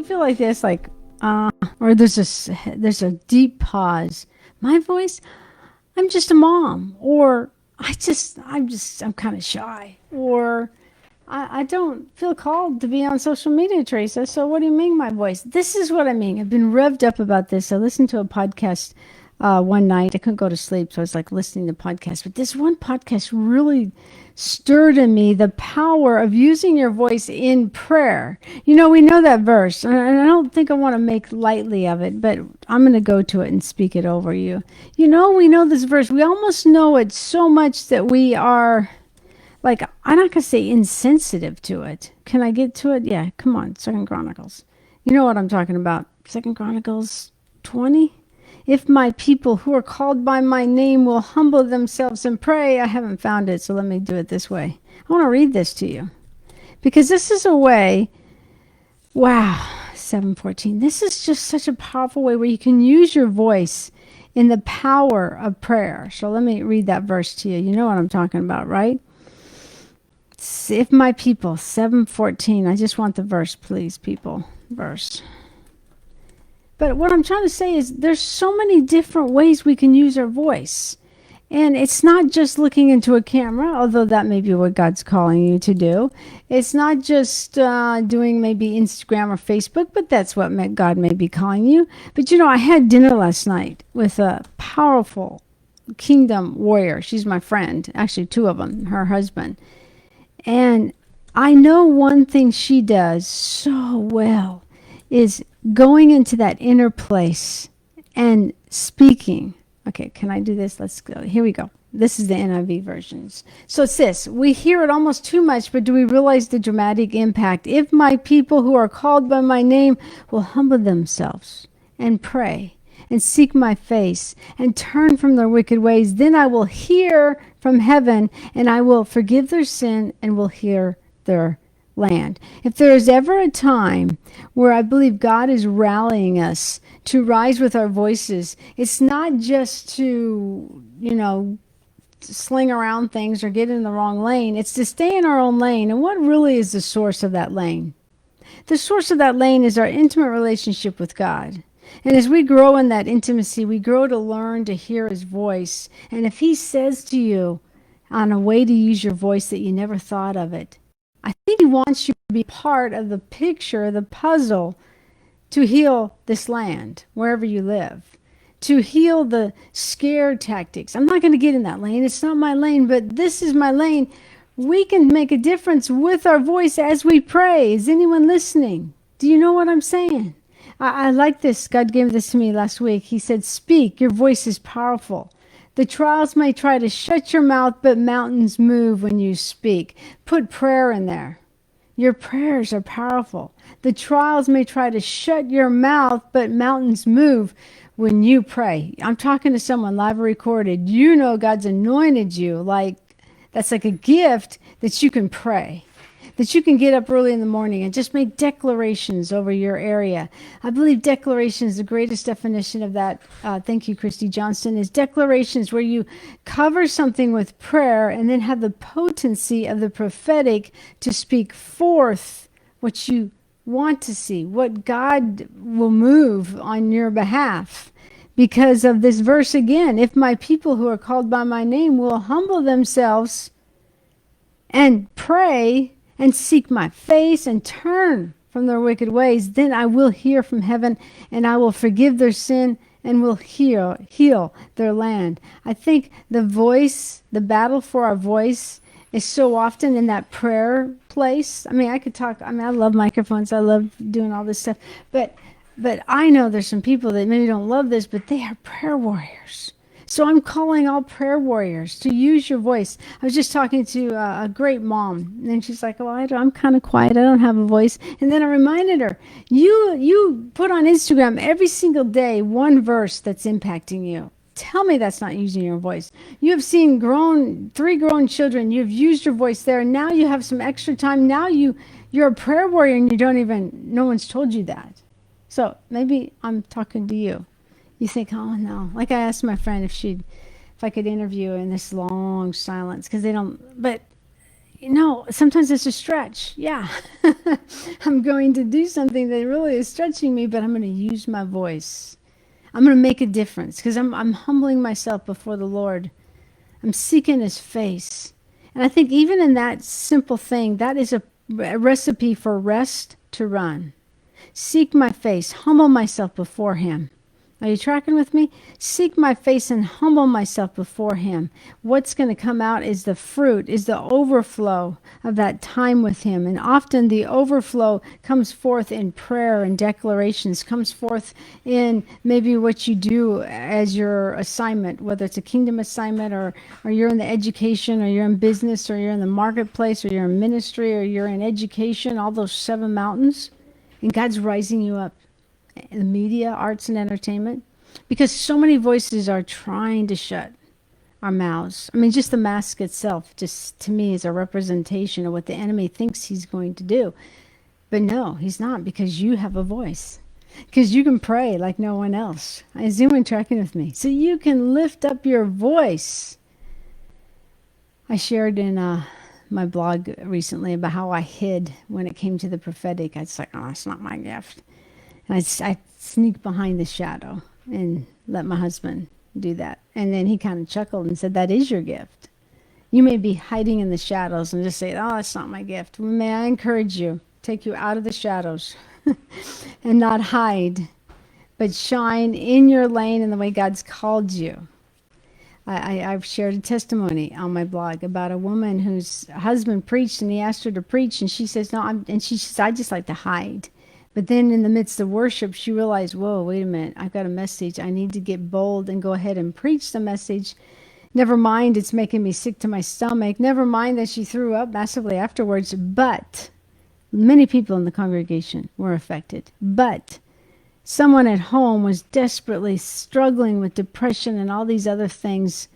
feel like this, like, or there's a deep pause. My voice, I'm just a mom, or I'm kind of shy, or I don't feel called to be on social media, Teresa. So what do you mean, my voice? This is what I mean. I've been revved up about this. I listened to a podcast one night. I couldn't go to sleep, so I was like listening to podcasts. But this one podcast really stirred in me the power of using your voice in prayer. You know, we know that verse, and I don't think I want to make lightly of it, but I'm going to go to it and speak it over you. You know, we know this verse. We almost know it so much that we are, like, I'm not going to say insensitive to it. Can I get to it? Yeah, come on, Second Chronicles. You know what I'm talking about. Second Chronicles 20. If my people who are called by my name will humble themselves and pray. I haven't found it, so let me do it this way. I want to read this to you because this is a way, wow, 7:14. This is just such a powerful way where you can use your voice in the power of prayer. So let me read that verse to you. You know what I'm talking about, right? If my people, 7:14. I just want the verse, please, people. Verse. But what I'm trying to say is there's so many different ways we can use our voice. And it's not just looking into a camera, although that may be what God's calling you to do. It's not just doing maybe Instagram or Facebook, but that's what God may be calling you. But you know, I had dinner last night with a powerful kingdom warrior. She's my friend, actually two of them, her husband. And I know one thing she does so well is going into that inner place and speaking. Okay, can I do this? Let's go. Here we go. This is the NIV versions. So it's this. We hear it almost too much, but do we realize the dramatic impact? If my people who are called by my name will humble themselves and pray and seek my face and turn from their wicked ways, then I will hear from heaven and I will forgive their sin and will heal their land. If there is ever a time where I believe God is rallying us to rise with our voices, it's not just to, sling around things or get in the wrong lane. It's to stay in our own lane. And what really is the source of that lane? The source of that lane is our intimate relationship with God. And as we grow in that intimacy, we grow to learn to hear his voice. And if he says to you on a way to use your voice that you never thought of it, I think he wants you to be part of the picture, the puzzle, to heal this land, wherever you live, to heal the scare tactics. I'm not going to get in that lane. It's not my lane, but this is my lane. We can make a difference with our voice as we pray. Is anyone listening? Do you know what I'm saying? I like this. God gave this to me last week. He said, speak. Your voice is powerful. The trials may try to shut your mouth, but mountains move when you speak. Put prayer in there. Your prayers are powerful. The trials may try to shut your mouth, but mountains move when you pray. I'm talking to someone live or recorded. You know God's anointed you. That's like a gift that you can pray. That you can get up early in the morning and just make declarations over your area. I believe declaration is the greatest definition of that. Thank you, Christy Johnston. Is declarations where you cover something with prayer and then have the potency of the prophetic to speak forth what you want to see, what God will move on your behalf. Because of this verse again, if my people who are called by my name will humble themselves and pray and seek my face and turn from their wicked ways, then I will hear from heaven and I will forgive their sin and will heal their land. I think the battle for our voice is so often in that prayer place. I mean, I love microphones. I love doing all this stuff. But I know there's some people that maybe don't love this, but they are prayer warriors. So I'm calling all prayer warriors to use your voice. I was just talking to a great mom, and she's like, "Oh, I'm kind of quiet. I don't have a voice." And then I reminded her, "You put on Instagram every single day one verse that's impacting you. Tell me that's not using your voice. You have seen three grown children. You've used your voice there, and now you have some extra time. Now you're a prayer warrior, and no one's told you that. So maybe I'm talking to you." You think, oh no. Like I asked my friend if I could interview in this long silence, because they don't, but sometimes it's a stretch. Yeah. I'm going to do something that really is stretching me, but I'm going to use my voice. I'm going to make a difference because I'm humbling myself before the Lord. I'm seeking his face. And I think even in that simple thing, that is a recipe for rest to run. Seek my face, humble myself before him. Are you tracking with me? Seek my face and humble myself before him. What's going to come out is the fruit, is the overflow of that time with him. And often the overflow comes forth in prayer and declarations, comes forth in maybe what you do as your assignment, whether it's a kingdom assignment or you're in the education or you're in business or you're in the marketplace or you're in ministry or you're in education, all those 7 mountains. And God's rising you up in the media, arts, and entertainment, because so many voices are trying to shut our mouths. I mean, just the mask itself, just to me, is a representation of what the enemy thinks he's going to do. But no, he's not, because you have a voice. Because you can pray like no one else. Is anyone tracking with me? So you can lift up your voice. I shared in my blog recently about how I hid when it came to the prophetic. I was like, oh, it's not my gift. And I sneaked behind the shadow and let my husband do that. And then he kind of chuckled and said, that is your gift. You may be hiding in the shadows and just say, oh, that's not my gift. May I encourage you, take you out of the shadows and not hide, but shine in your lane in the way God's called you. I've shared a testimony on my blog about a woman whose husband preached and he asked her to preach. And she says, no, and she says, I just like to hide. But then in the midst of worship, she realized, whoa, wait a minute, I've got a message. I need to get bold and go ahead and preach the message. Never mind, it's making me sick to my stomach. Never mind that she threw up massively afterwards. But many people in the congregation were affected. But someone at home was desperately struggling with depression and all these other things,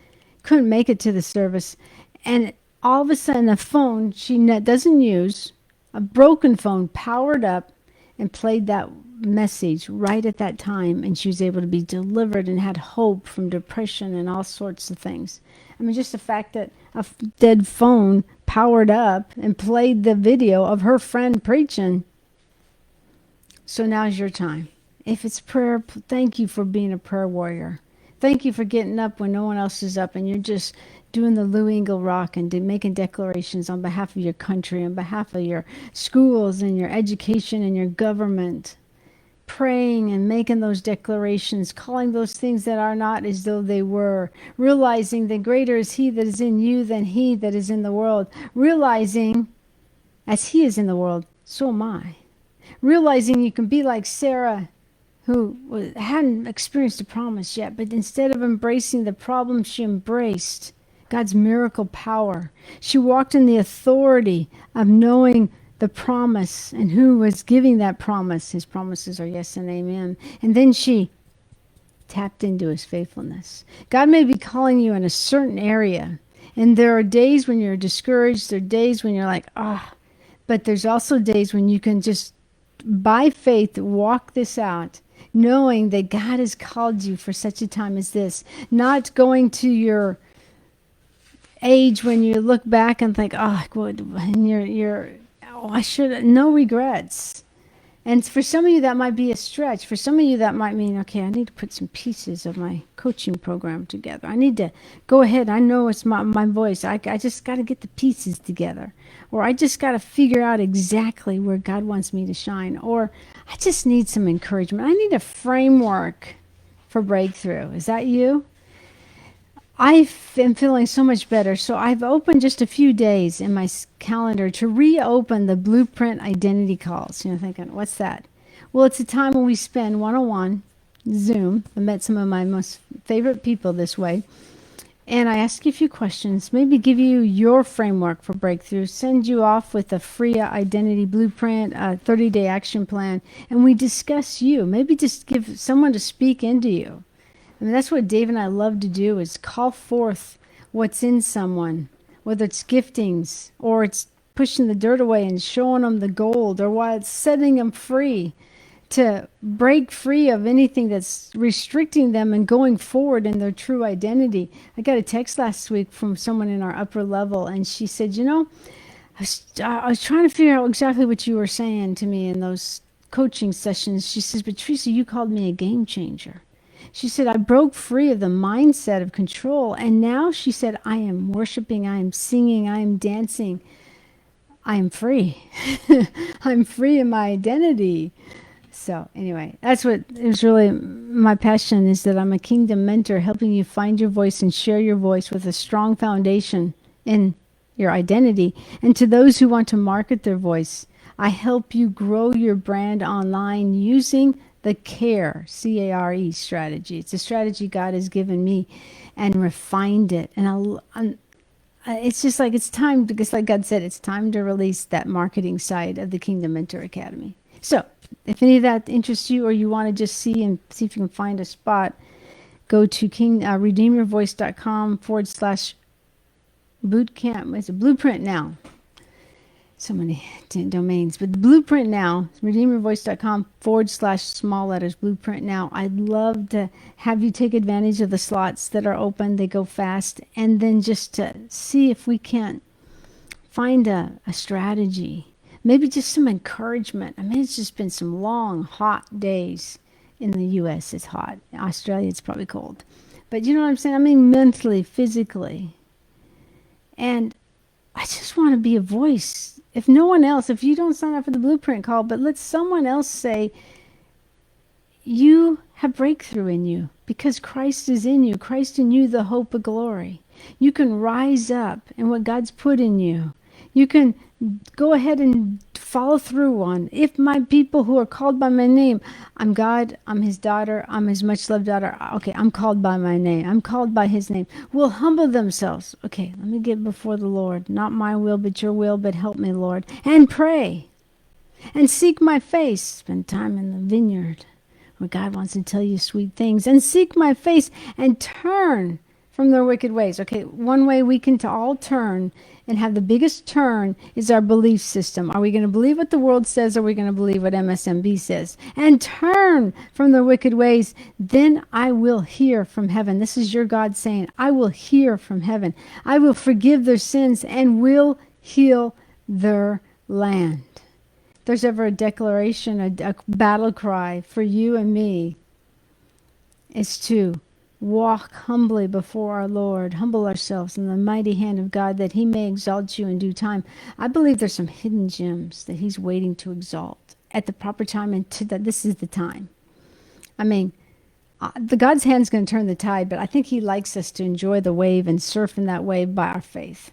couldn't make it to the service. And all of a sudden, a phone she doesn't use, a broken phone, powered up and played that message right at that time, and she was able to be delivered and had hope from depression and all sorts of things. I mean, just the fact that a dead phone powered up and played the video of her friend preaching. So now's your time. If it's prayer, thank you for being a prayer warrior. Thank you for getting up when no one else is up and you're just doing the Lou Engle rock and making declarations on behalf of your country, on behalf of your schools and your education and your government. Praying and making those declarations, calling those things that are not as though they were, realizing that greater is he that is in you than he that is in the world, realizing as he is in the world, so am I. Realizing you can be like Sarah, who hadn't experienced a promise yet, but instead of embracing the problem, she embraced God's miracle power. She walked in the authority of knowing the promise and who was giving that promise. His promises are yes and amen. And then she tapped into his faithfulness. God may be calling you in a certain area, and there are days when you're discouraged. There are days when you're like, but there's also days when you can just, by faith, walk this out, knowing that God has called you for such a time as this, not going to your age when you look back and think, and I should, no regrets. And for some of you, that might be a stretch. For some of you, that might mean, okay, I need to put some pieces of my coaching program together. I need to go ahead. I know it's my voice. I just got to get the pieces together. Or I just got to figure out exactly where God wants me to shine. Or I just need some encouragement. I need a framework for breakthrough. Is that you? I am feeling so much better. So I've opened just a few days in my calendar to reopen the Blueprint Identity Calls. You're thinking, what's that? Well, it's a time when we spend one-on-one, Zoom. I met some of my most favorite people this way. And I ask you a few questions, maybe give you your framework for breakthrough, send you off with a free identity blueprint, a 30-day action plan, and we discuss you. Maybe just give someone to speak into you. I mean, that's what Dave and I love to do, is call forth what's in someone, whether it's giftings or it's pushing the dirt away and showing them the gold, or why it's setting them free to break free of anything that's restricting them and going forward in their true identity. I got a text last week from someone in our upper level, and she said, I was trying to figure out exactly what you were saying to me in those coaching sessions. She says, but Teresa, you called me a game changer. She said, I broke free of the mindset of control. And now she said, I am worshiping, I am singing, I am dancing. I am free. I'm free in my identity. So anyway, that's what is really my passion, is that I'm a kingdom mentor, helping you find your voice and share your voice with a strong foundation in your identity. And to those who want to market their voice, I help you grow your brand online using the CARE, C-A-R-E strategy. It's a strategy God has given me and refined it. And it's just like, it's time, because like God said, it's time to release that marketing side of the Kingdom Mentor Academy. So if any of that interests you, or you want to just see if you can find a spot, go to redeemyourvoice.com/bootcamp. It's a blueprint now. So many domains, but the blueprint now, redeemyourvoice.com/small letters blueprint now. I'd love to have you take advantage of the slots that are open. They go fast. And then just to see if we can't find a strategy, maybe just some encouragement. I mean, it's just been some long, hot days. In the U.S., it's hot. In Australia, it's probably cold. But you know what I'm saying? I mean, mentally, physically. And I just want to be a voice. If no one else, if you don't sign up for the blueprint call, but let someone else say, you have breakthrough in you because Christ is in you. Christ in you, the hope of glory. You can rise up in what God's put in you. You can go ahead and follow through on, if my people who are called by my name, I'm God, I'm his daughter, I'm his much loved daughter. Okay, I'm called by my name. I'm called by his name. Will humble themselves. Okay, let me get before the Lord. Not my will, but your will, but help me, Lord. And pray. And seek my face. Spend time in the vineyard where God wants to tell you sweet things. And seek my face and turn from their wicked ways. Okay, one way we can all turn and have the biggest turn is our belief system. Are we going to believe what the world says, or are we going to believe what MSMB says? And turn from their wicked ways. Then I will hear from heaven. This is your God saying, I will hear from heaven. I will forgive their sins and will heal their land. If there's ever a declaration, a battle cry for you and me, it's to walk humbly before our Lord, humble ourselves in the mighty hand of God, that he may exalt you in due time. I believe there's some hidden gems that he's waiting to exalt at the proper time, and this is the time. I mean, the God's hand's going to turn the tide, but I think he likes us to enjoy the wave and surf in that wave by our faith.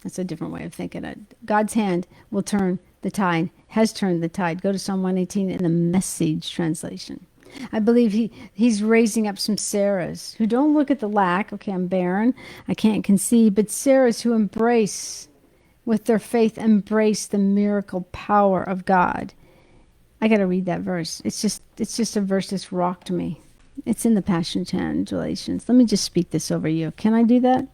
That's a different way of thinking it. God's hand will turn the tide, has turned the tide. Go to Psalm 118 in the Message translation. I believe he's raising up some Sarahs who don't look at the lack. Okay, I'm barren, I can't conceive, but Sarahs who embrace, with their faith, embrace the miracle power of God. I got to read that verse. It's just a verse that's rocked me. It's in the Passion translations. Let me just speak this over you. Can I do that?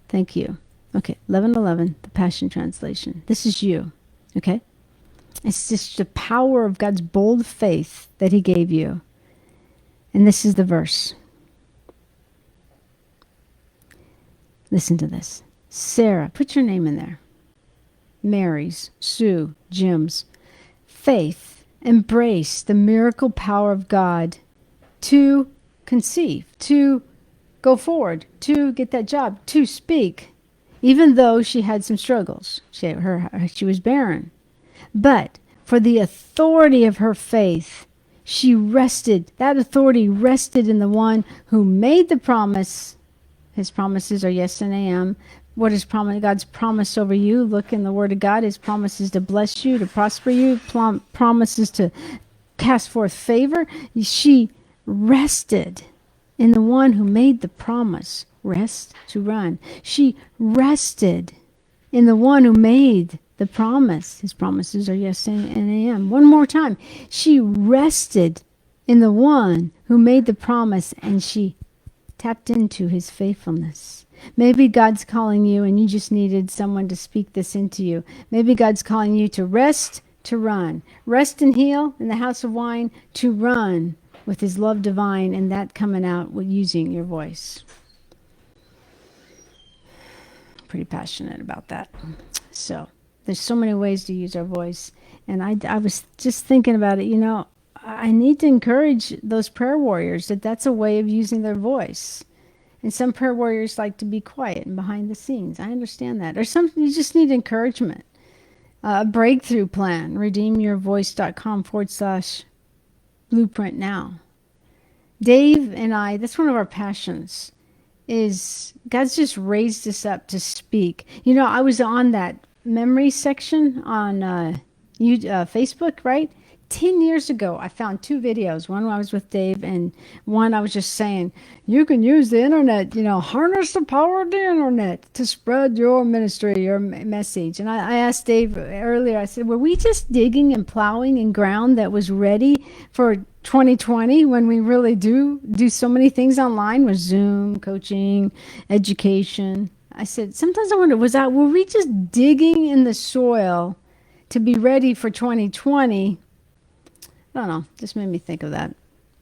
Thank you. Okay, 11:11, the Passion translation. This is you. Okay. It's just the power of God's bold faith that he gave you. And this is the verse. Listen to this. Sarah, put your name in there. Mary's, Sue, Jim's. Faith, embrace the miracle power of God to conceive, to go forward, to get that job, to speak, even though she had some struggles. She was barren. But for the authority of her faith, she rested. That authority rested in the one who made the promise. His promises are yes and amen. What is God's promise over you? Look in the Word of God. His promises to bless you, to prosper you, promises to cast forth favor. She rested in the one who made the promise. Rest, to run. She rested in the one who made the promise. His promises are yes and amen. One more time. She rested in the one who made the promise, and she tapped into his faithfulness. Maybe God's calling you and you just needed someone to speak this into you. Maybe God's calling you to rest, to run. Rest and heal in the house of wine, to run with his love divine, and that coming out with using your voice. pretty passionate about that. So there's so many ways to use our voice. And I was just thinking about it, I need to encourage those prayer warriors that's a way of using their voice. And some prayer warriors like to be quiet and behind the scenes. I understand that. Or some, you just need encouragement. A breakthrough plan, redeemyourvoice.com/blueprint now. Dave and I, that's one of our passions, is God's just raised us up to speak. I was on that memory section on Facebook, right? 10 years ago, I found 2 videos. One I was with Dave, and one I was just saying, you can use the internet, harness the power of the internet to spread your ministry, your message. And I asked Dave earlier, I said, were we just digging and plowing in ground that was ready for 2020 when we really do so many things online with Zoom, coaching, education? I said, sometimes I wonder, were we just digging in the soil to be ready for 2020? I don't know, just made me think of that.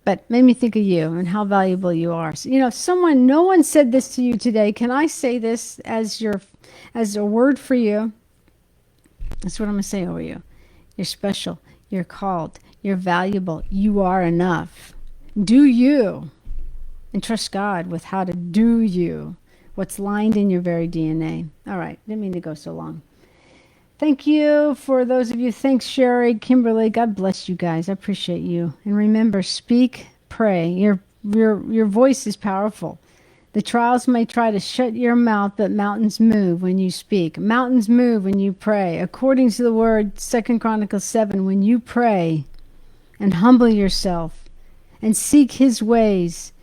But made me think of you and how valuable you are. So, no one said this to you today. Can I say this as a word for you? That's what I'm going to say over you. You're special. You're called. You're valuable. You are enough. Do you. And trust God with how to do you. What's lined in your very DNA. All right. Didn't mean to go so long. Thank you for those of you. Thanks, Sherry, Kimberly. God bless you guys. I appreciate you. And remember, speak, pray. Your voice is powerful. The trials may try to shut your mouth, but mountains move when you speak. Mountains move when you pray. According to the word, 2 Chronicles 7, when you pray and humble yourself and seek his ways,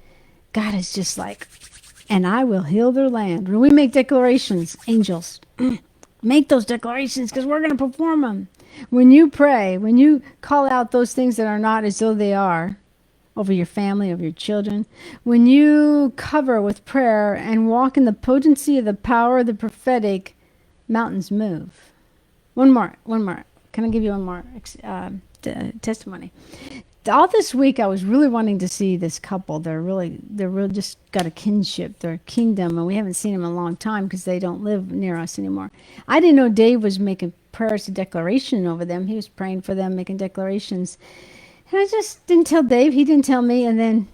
God is just like, and I will heal their land. When we make declarations, angels, make those declarations because we're going to perform them. When you pray, when you call out those things that are not as though they are over your family, over your children, when you cover with prayer and walk in the potency of the power of the prophetic, mountains move. One more. Can I give you one more testimony? All this week, I was really wanting to see this couple. They're really just got a kinship. They're a kingdom, and we haven't seen them in a long time because they don't live near us anymore. I didn't know Dave was making prayers of declaration over them. He was praying for them, making declarations. And I just didn't tell Dave. He didn't tell me. And then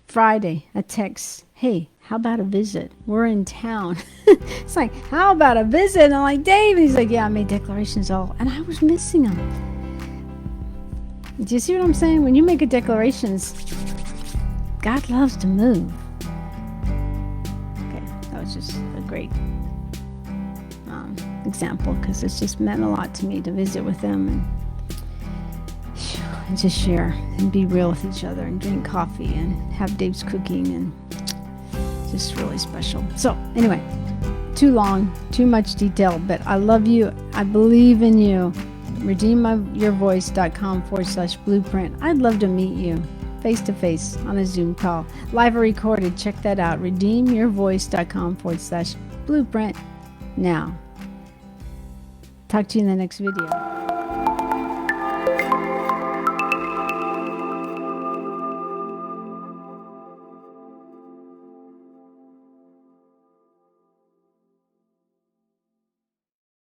Friday, a text, hey, how about a visit? We're in town. It's like, how about a visit? And I'm like, Dave. And he's like, yeah, I made declarations all. And I was missing them. Do you see what I'm saying? When you make a declarations, God loves to move. Okay, that was just a great example because it's just meant a lot to me to visit with them and just share and be real with each other and drink coffee and have Dave's cooking and just really special. So anyway, too long, too much detail, but I love you. I believe in you. redeemyourvoice.com/blueprint. I'd love to meet you face to face on a Zoom call, live or recorded. Check that out. redeemyourvoice.com/blueprint now. Talk to you in the next video.